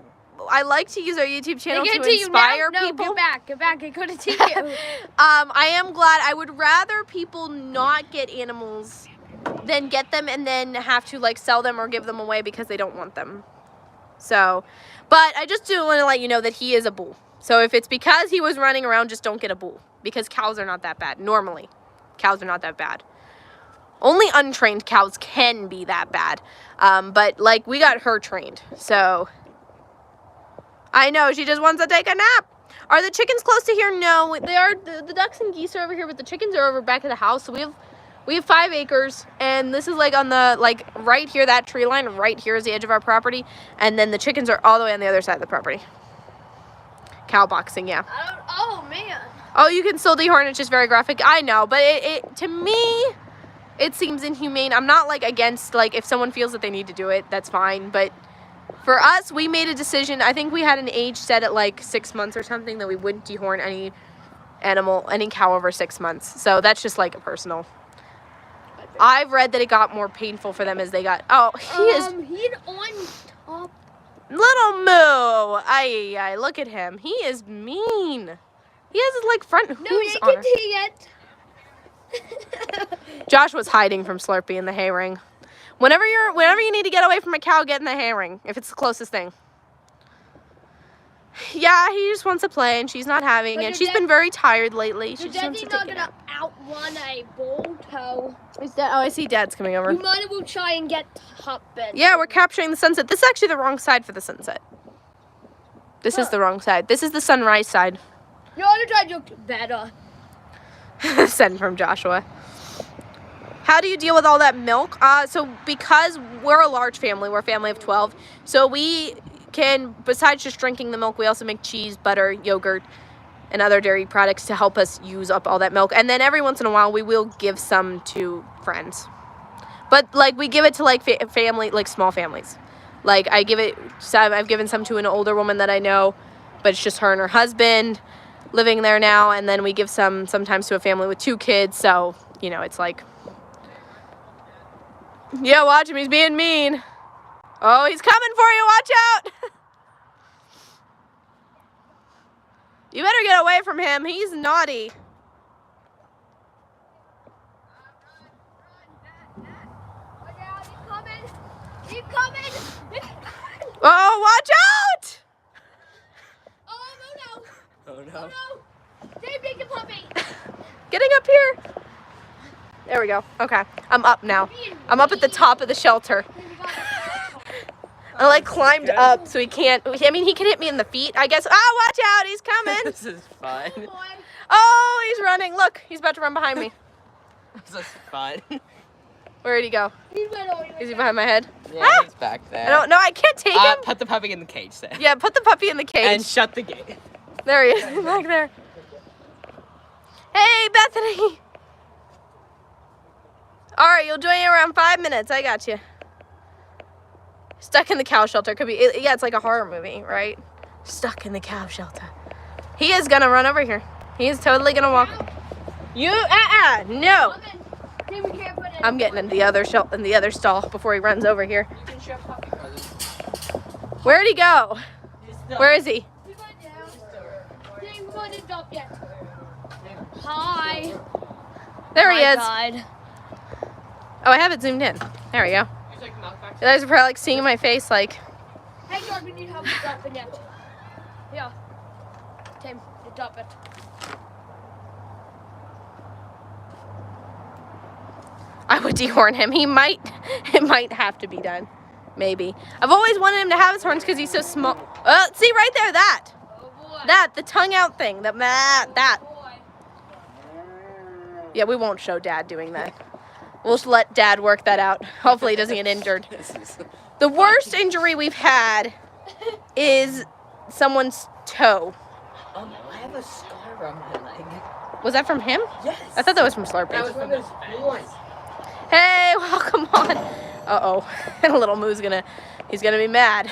I like to use our YouTube channel to inspire people. Get back. I couldn't see you. I am glad. I would rather people not get animals than get them and then have to like sell them or give them away because they don't want them. So, but I just do want to let you know that he is a bull. So if it's because he was running around, just don't get a bull because cows are not that bad. Normally, cows are not that bad. Only untrained cows can be that bad. But like we got her trained. So I know she just wants to take a nap. Are the chickens close to here? No, they are. The ducks and geese are over here, but the chickens are over back at the house. So we have 5 acres, and this is like on the like right here, that tree line right here is the edge of our property, and then the chickens are all the way on the other side of the property. Cow boxing, yeah. Oh man. Oh, you can still dehorn. It's just very graphic. I know, but it to me, it seems inhumane. I'm not like against like if someone feels that they need to do it, that's fine. But for us, we made a decision. I think we had an age set at like 6 months or something that we wouldn't dehorn any animal, any cow over 6 months. So that's just like a personal. I've read that it got more painful for them as they got. Oh, he's on top. little moo. Ay, look at him. He is mean. He has his like front hooves No, you on can her. see it. Josh was hiding from Slurpee in the hay ring. Whenever you need to get away from a cow, get in the hay ring if it's the closest thing. Yeah, he just wants to play, and she's not having But it. your She's dad- been very tired lately. She Your just wants daddy's to not take a gonna nap. outrun a bull, so Is Dad? Oh, I see Dad's coming over. you might as well try and get top bed. Yeah, we're capturing the sunset. This is actually the wrong side for the sunset. This is the wrong side. This is the sunrise side. Your other side looked better. Sent from Joshua. How do you deal with all that milk? So because we're a large family, we're a family of 12, so we can, besides just drinking the milk, we also make cheese, butter, yogurt, and other dairy products to help us use up all that milk. And then every once in a while, we will give some to friends. But like we give it to like family, like small families. Like I've given some to an older woman that I know, but it's just her and her husband living there now. And then we give some sometimes to a family with 2 kids. So, you know, it's like, yeah, watch him. He's being mean. Oh, he's coming for you. Watch out. You better get away from him. He's naughty. Keep coming. Oh, watch out. Oh no. No. They big the puppy. Getting up here. There we go. Okay. I'm up now. I'm up at the top of the shelter. I like climbed up so he can't. I mean, he can hit me in the feet, I guess. Oh, watch out. He's coming. This is fun. Oh, he's running. Look, he's about to run behind me. This is fun. Where'd he go? Is he behind my head? Yeah, Ah! he's back there. I don't know. I can't take him. Put the puppy in the cage then. Yeah, put the puppy in the cage. And shut the gate. There he is. He's back there. Hey, Bethany. All right, you'll join me around 5 minutes. I got you. Stuck in the cow shelter. Could be, yeah, it's like a horror movie, right? Stuck in the cow shelter. He is gonna run over here. He is totally gonna walk. No. I'm getting in the other stall before he runs over here. Where'd he go? Where is he? Hi. There he is. God. Oh, I have it zoomed in. There we go. You guys are probably like seeing my face like. Hey, George, we need help with dropping it. Yeah. Tim, you drop it. I would dehorn him. It might have to be done. Maybe. I've always wanted him to have his horns because he's so small. See right there, that. Oh boy. That, the tongue out thing. That. Boy. Yeah, we won't show Dad doing that. We'll just let Dad work that out. Hopefully he doesn't get injured. The worst injury we've had is someone's toe. Oh no, I have a scar on my leg. Was that from him? Yes. I thought that was from Slurpee. That was from his voice. Hey, welcome on. Uh-oh. Little Moo's he's gonna be mad.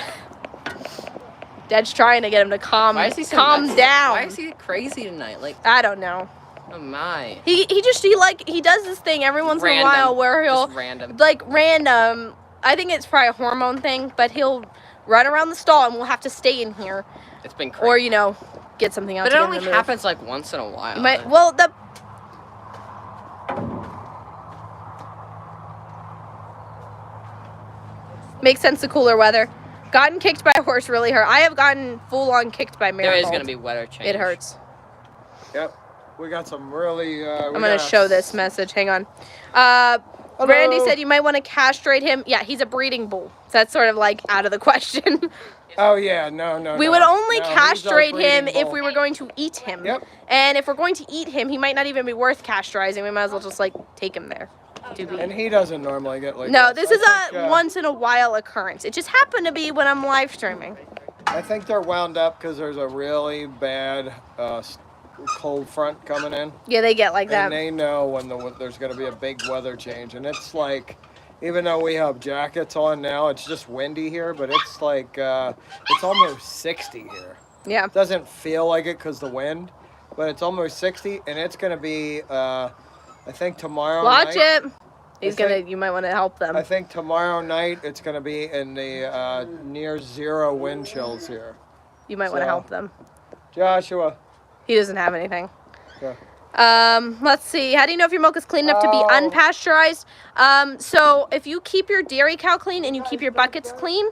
Dad's trying to get him to calm Why is he so down. Why is he crazy tonight? Like, I don't know. oh my. He does this thing every once in a while where he'll Just random. like random. I think it's probably a hormone thing, but he'll run around the stall and we'll have to stay in here It's been crazy. or get something else. But it only happens like once in a while. Makes sense. The cooler weather. Gotten kicked by a horse really hurt. I have gotten full on kicked by Marigold. There is going to be weather change. It hurts. Yep. We got some really... I'm going to show this message. Hang on. Randy said you might want to castrate him. Yeah, he's a breeding bull. So that's sort of like out of the question. Oh, yeah. No. We would only No, he's our castrate him breeding if bull. we were going to eat him. Yep. And if we're going to eat him, he might not even be worth castrating. We might as well just take him there. To be. And he doesn't normally get like No, that. this I is think, a once in a while occurrence. It just happened to be when I'm live streaming. I think they're wound up because there's a really bad cold front coming in. Yeah, they get like that. And they know when there's going to be a big weather change. And it's like, even though we have jackets on now, it's just windy here, but it's like, it's almost 60 here. Yeah. It doesn't feel like it because the wind, but it's almost 60, and it's going to be, I think tomorrow Watch night. it. You might want to help them. I think tomorrow night it's going to be in the near zero wind chills here. You might want to help them. Joshua. He doesn't have anything. Yeah. Let's see. How do you know if your milk is clean enough to be unpasteurized? So if you keep your dairy cow clean and you keep your buckets clean,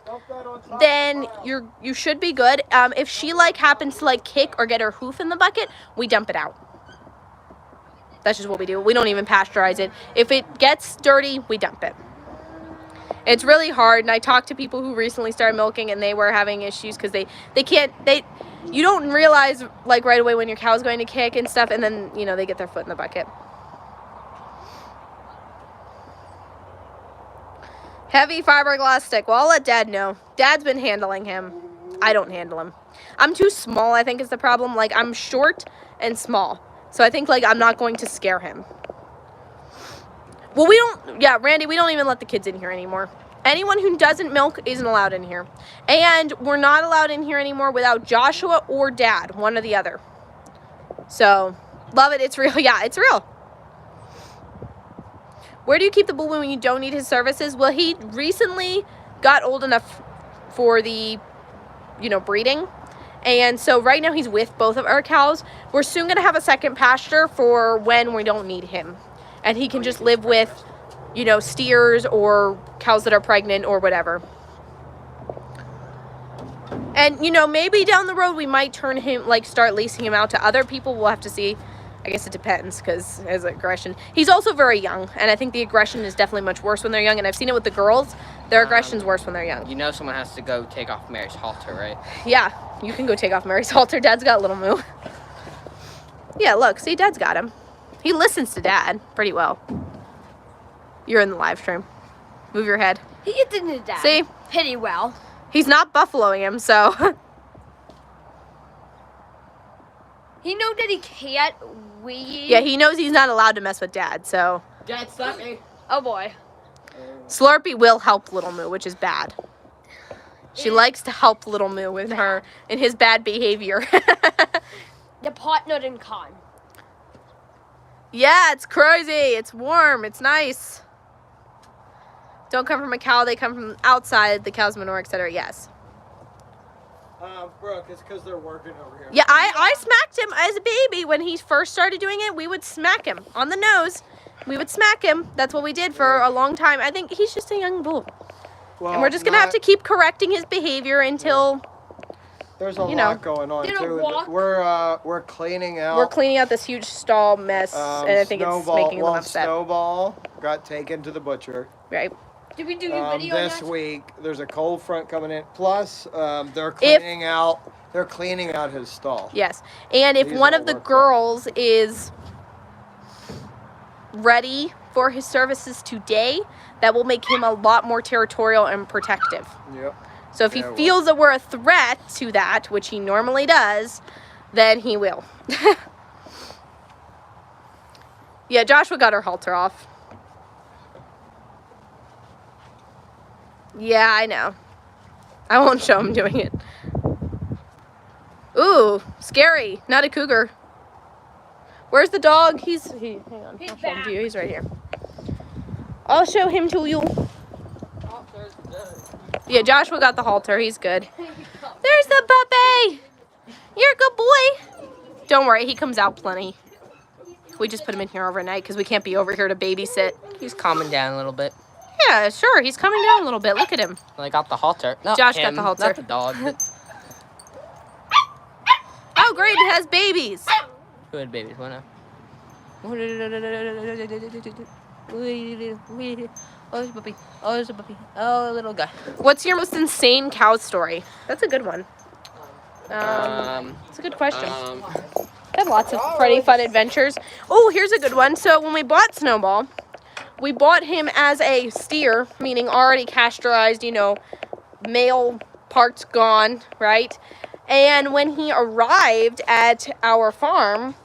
then you should be good. If she happens to kick or get her hoof in the bucket, we dump it out. That's just what we do. We don't even pasteurize it. If it gets dirty, we dump it. It's really hard, and I talked to people who recently started milking, and they were having issues because you don't realize right away when your cow's going to kick and stuff, and then they get their foot in the bucket. Heavy fiberglass stick. Well, I'll let Dad know. Dad's been handling him. I don't handle him. I'm too small, I think, is the problem. I'm short and small. So I think, I'm not going to scare him. Well, Randy, we don't even let the kids in here anymore. Anyone who doesn't milk isn't allowed in here. And we're not allowed in here anymore without Joshua or Dad, one or the other. So, love it. It's real. Yeah, it's real. Where do you keep the bull when you don't need his services? Well, he recently got old enough for the, breeding. And so right now he's with both of our cows. We're soon going to have a second pasture for when we don't need him. And he can just live with, steers or cows that are pregnant or whatever. And, maybe down the road we might turn him, start leasing him out to other people. We'll have to see. I guess it depends because his aggression. He's also very young. And I think the aggression is definitely much worse when they're young. And I've seen it with the girls. Their aggression's worse when they're young. Someone has to go take off Mary's halter, right? Yeah, you can go take off Mary's halter. Dad's got little Moo. Yeah, look. See, Dad's got him. He listens to Dad pretty well. You're in the live stream. Move your head. He gets into Dad. See? Pretty well. He's not buffaloing him, so. He knows that he can't wee. Yeah, he knows he's not allowed to mess with Dad, so. Dad, stop me. Oh boy. Slurpee will help little Moo, which is bad. She likes to help little Moo in his bad behavior. The partner in con. Yeah, it's crazy. It's warm. It's nice. Don't come from a cow. They come from outside the cow's manure, etc. Yes. Brooke, it's because they're working over here. Yeah, I smacked him as a baby when he first started doing it. We would smack him on the nose. We would smack him. That's what we did for a long time. I think he's just a young bull. Well, And we're just going to have to keep correcting his behavior until There's a lot going on, Did it too. walk? We're cleaning out. we're cleaning out this huge stall mess. And I think it's making them upset. Snowball got taken to the butcher. Right. Did we do a video this on that? week. There's a cold front coming in. Plus, they're cleaning out. They're cleaning out his stall. Yes, and if one of the girls is ready for his services today, that will make him a lot more territorial and protective. Yep. So if he feels that we're a threat to that, which he normally does, then he will. Yeah, Joshua got her halter off. Yeah, I know. I won't show him doing it. Ooh, scary. Not a cougar. Where's the dog? Hang on. I'll show him to you. He's right here. I'll show him to you. Yeah, Joshua got the halter. He's good. There's the puppy. You're a good boy. Don't worry, he comes out plenty. We just put him in here overnight because we can't be over here to babysit. He's calming down a little bit. Yeah, sure. He's coming down a little bit. Look at him. Well, I got the halter. Not Josh him, got the halter. Not the dog. Oh, great. It has babies. Who had babies? What now? Oh, there's a puppy. Oh, there's a puppy. Oh, little guy. What's your most insane cow story? That's a good one. It's a good question. Had lots of pretty fun adventures. Oh, here's a good one. So when we bought Snowball, we bought him as a steer, meaning already castrized, you know, male parts gone, right? And when he arrived at our farm,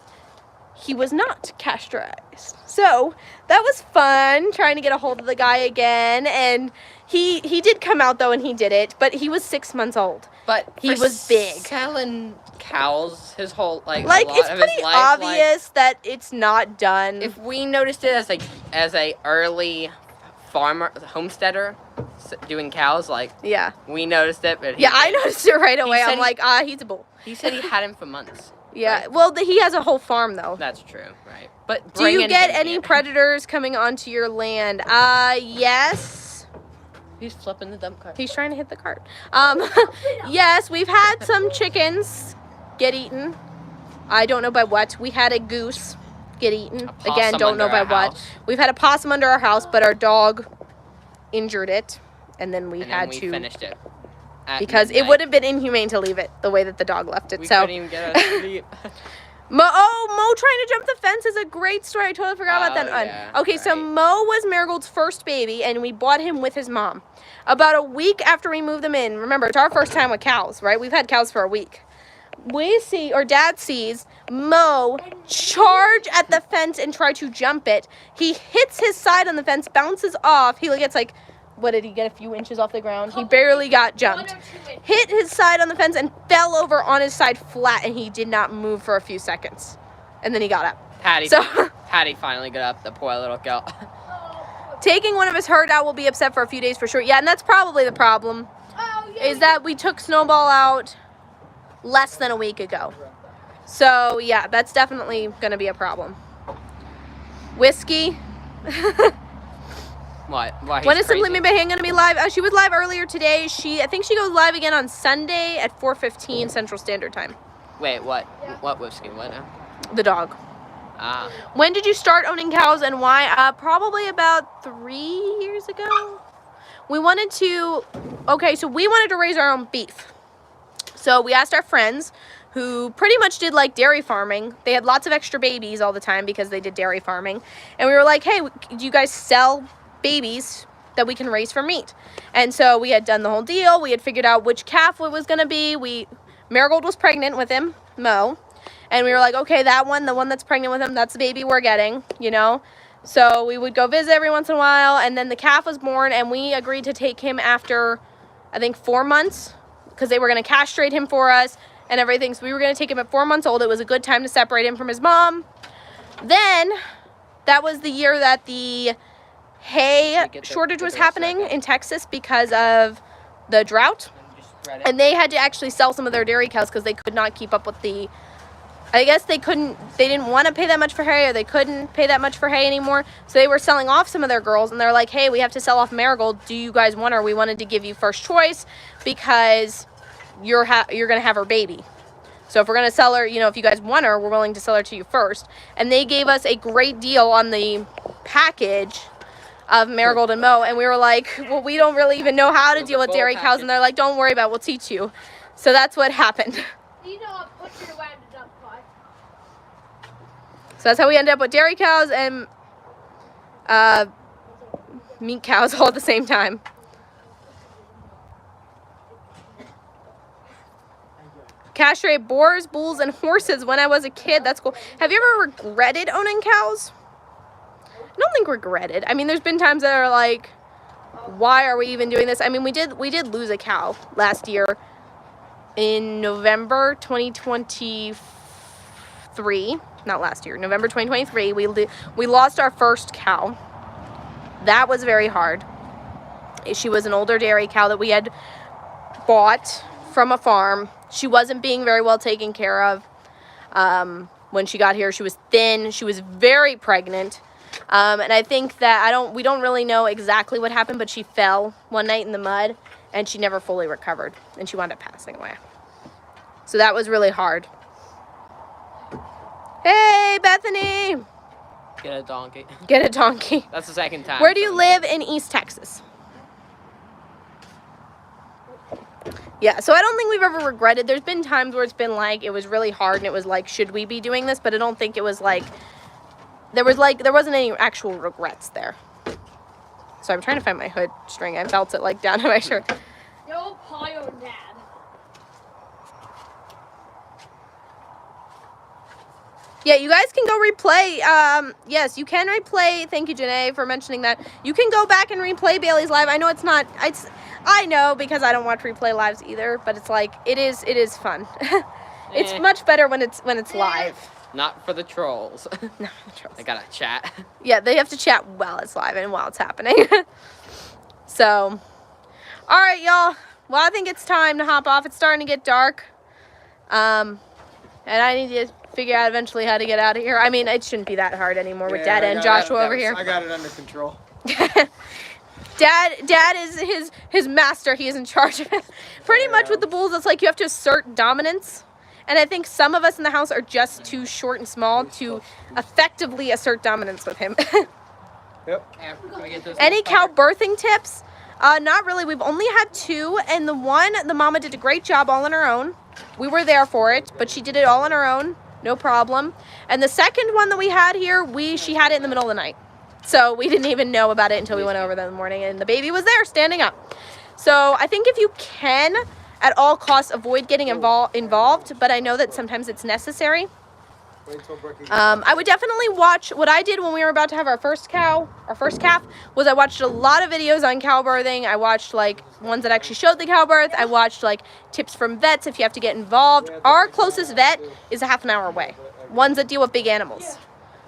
he was not castrized. So that was fun, trying to get a hold of the guy again. And he did come out, though, and he did it. But he was 6 months old. But he was big. Selling cows his whole, like a it's lot of his pretty life, obvious that it's not done. If we noticed it as a early farmer, homesteader, doing cows, yeah, we noticed it. But I noticed it right away. I'm like, he's a bull. He said he had him for months. Yeah, right? well, he has a whole farm, though. That's true, right? But do you get any predators coming onto your land? Yes. He's flipping the dump cart. He's trying to hit the cart. Yes, we've had some chickens get eaten. I don't know by what. We had a goose get eaten. Again, don't know by what. We've had a possum under our house, but our dog injured it, and then we finished it. Because it would have been inhumane to leave it the way that the dog left it. We couldn't even get a sleep. Mo trying to jump the fence is a great story. I totally forgot about that one. Yeah, Okay, so Mo was Marigold's first baby, and we bought him with his mom. About a week after we moved them in, remember, it's our first time with cows, right? We've had cows for a week. Dad sees Mo charge at the fence and try to jump it. He hits his side on the fence, bounces off. He gets what did he get, a few inches off the ground? He barely got jumped. Hit his side on the fence and fell over on his side flat, and he did not move for a few seconds. And then he got up. Patty finally got up, the poor little girl. Taking one of his herd out will be upset for a few days for sure. Yeah, and that's probably the problem, is that we took Snowball out less than a week ago. So, yeah, that's definitely going to be a problem. Whiskey. What? When is Simply Made by Hand going to be live? She was live earlier today. I think she goes live again on Sunday at 4:15 Central Standard Time. Wait, what? Yeah. What whiskey? What now? The dog. Ah. When did you start owning cows and why? Probably about 3 years ago. We wanted to raise our own beef. So we asked our friends who pretty much did dairy farming. They had lots of extra babies all the time because they did dairy farming. And we were like, hey, do you guys sell babies that we can raise for meat? And so we had done the whole deal. We had figured out which calf it was going to be. Marigold was pregnant with him, Mo. And we were like, okay, the one that's pregnant with him, that's the baby we're getting, you know. So we would go visit every once in a while. And then the calf was born, and we agreed to take him after, I think, 4 months, because they were going to castrate him for us and everything. So we were going to take him at 4 months old. It was a good time to separate him from his mom. Then that was the year that the hay shortage was happening in Texas because of the drought. And they had to actually sell some of their dairy cows because they could not keep up with I guess they didn't want to pay that much for hay, or they couldn't pay that much for hay anymore. So they were selling off some of their girls, and they're like, hey, we have to sell off Marigold. Do you guys want her? We wanted to give you first choice because you're going to have her baby. So if we're going to sell her, if you guys want her, we're willing to sell her to you first. And they gave us a great deal on the package of Marigold and Mo, and we were like, well, we don't really even know how to deal with Full dairy cows, package. and they're like, don't worry about it, we'll teach you. So that's what happened. You know, I put it away in the duck pie. So that's how we ended up with dairy cows and meat cows all at the same time. Castrate boars, bulls, and horses when I was a kid. That's cool. Have you ever regretted owning cows? I don't think regretted. I mean, there's been times that are like, why are we even doing this? I mean, we did lose a cow last year in November 2023. Not last year, November 2023. We lost our first cow. That was very hard. She was an older dairy cow that we had bought from a farm. She wasn't being very well taken care of. When she got here, she was thin. She was very pregnant. And I think that we don't really know exactly what happened, but she fell one night in the mud and she never fully recovered and she wound up passing away. So that was really hard. Hey, Bethany. Get a donkey. Get a donkey. That's the second time. Where do you live in East Texas? Yeah, so I don't think we've ever regretted. There's been times where it's been like, it was really hard and it was like, should we be doing this? But I don't think it was like, there wasn't any actual regrets there. So I'm trying to find my hood string. I felt it like down to my shirt. Yo, pile dad. Yeah, you guys can go replay. Yes, you can replay. Thank you, Janae, for mentioning that. You can go back and replay Bailey's live. I know it's not. I know because I don't watch replay lives either. But it's like it is fun. It's much better when it's live. Not for the trolls. No, the trolls. I gotta chat. Yeah, they have to chat while it's live and while it's happening. So, all right, y'all. Well, I think it's time to hop off. It's starting to get dark. And I need to figure out eventually how to get out of here. I mean, it shouldn't be that hard anymore with Dad and Joshua over here. I got it under control. Dad is his master. He is in charge of it. Pretty much with the bulls, it's like you have to assert dominance. And I think some of us in the house are just too short and small to effectively assert dominance with him. Yep. Any cow birthing tips? Not really. We've only had 2, and the mama did a great job all on her own. We were there for it, but she did it all on her own, no problem. And the second one that we had here, she had it in the middle of the night. So we didn't even know about it until we went over there in the morning, and the baby was there standing up. So I think if you can, at all costs, avoid getting involved, but I know that sometimes it's necessary. I would definitely watch. What I did when we were about to have our first calf, was I watched a lot of videos on cow birthing. I watched like ones that actually showed the cow birth. I watched like tips from vets if you have to get involved. Our closest vet is a half an hour away. Ones that deal with big animals.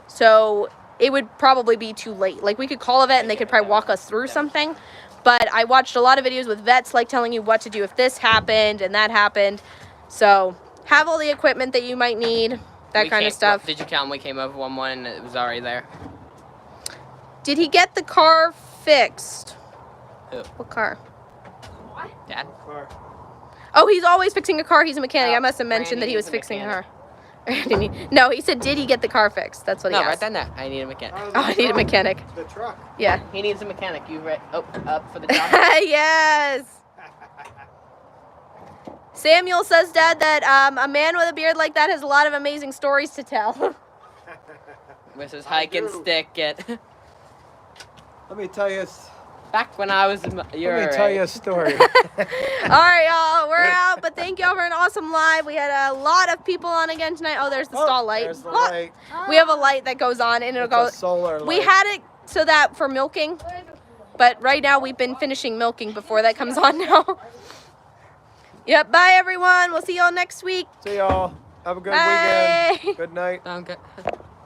So it would probably be too late. Like we could call a vet and they could probably walk us through something. But I watched a lot of videos with vets like telling you what to do if this happened and that happened. So have all the equipment that you might need. That kind of stuff. Did you count when we came over one morning and it was already there? Did he get the car fixed? Who? What car? Dad? Oh, he's always fixing a car. He's a mechanic. I must have mentioned that Randy he was is a fixing a car. mechanic. No, he said, did he get the car fixed? That's what he No, asked. right then. I need a mechanic. Oh, I need a mechanic. The truck. Yeah. He needs a mechanic. You up for the job? Yes. Samuel says, Dad, that a man with a beard like that has a lot of amazing stories to tell. With his hike and stick. Let me tell you. Back when I was your Let me tell you a story. All right, y'all. We're out, but thank y'all for an awesome live. We had a lot of people on again tonight. Oh, there's the stall light. There's the Look, light. we have a light that goes on, and it'll It's go. a solar light. We had it so that for milking, but right now we've been finishing milking before that comes on now. Yep, bye everyone. We'll see y'all next week. See y'all. Have a good Bye. weekend. Good night. Okay.